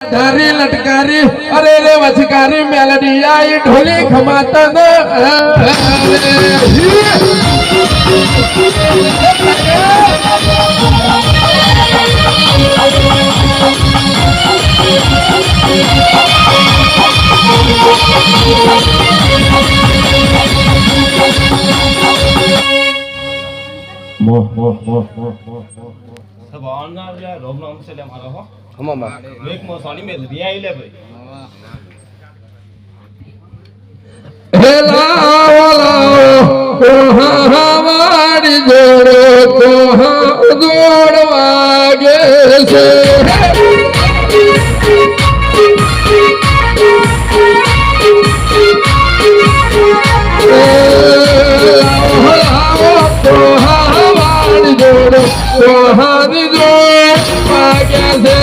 धारी लटकारी अरे रे वचकारी मेलडी आई ढोली खमाता न मोह मोह मोह मोह सब ऑनर ले रोब नाम से ले मारो हो हम एक मो सोनी में दिया ही ले भाई हेला वाला हमारी जोड़ो तो जोड़वागे से हमारी जोड़ो तो हाथ जोड़वागे से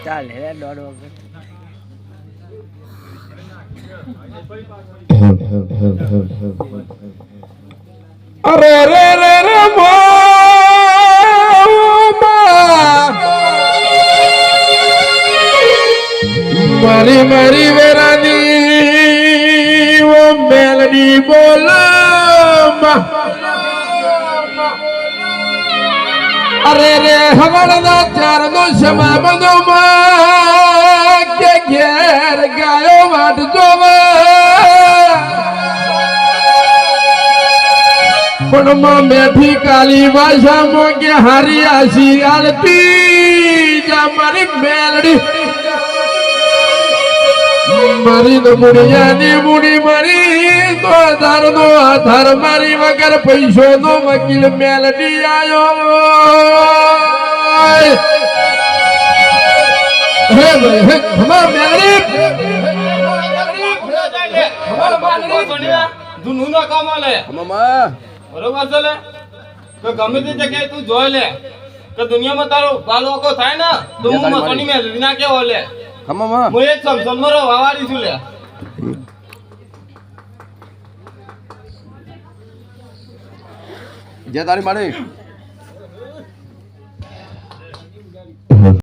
ચાલે દોડ વખત अरे रे रे रे मरी मरी वेरानी वो मेलडी बोला अरे रे हमारा चार नो क्षमा बनो के घेर गायो वाट जोवा पण मां बैठी काली भाषा मोगे हारी आशी आलती जा मारी मेलडी मारी न बुढ़िया नी बुढ़ी मारी तो आधार मारी वगर पैसो नो वकील मेलडी आयो हे भाई हे हमार मेलडी हमारा मालनी सोनिया दुनु ना काम आले मामा बरोबर છે લે કે ગમે તે જગ્યાએ તું જોઈ લે કે દુનિયામાં તારો બાલો કો થાય ને તો હું મસોની મે લીના કે ઓલે મામા હું એક સમસમરો વાવાડી છું લે જે તારી માડી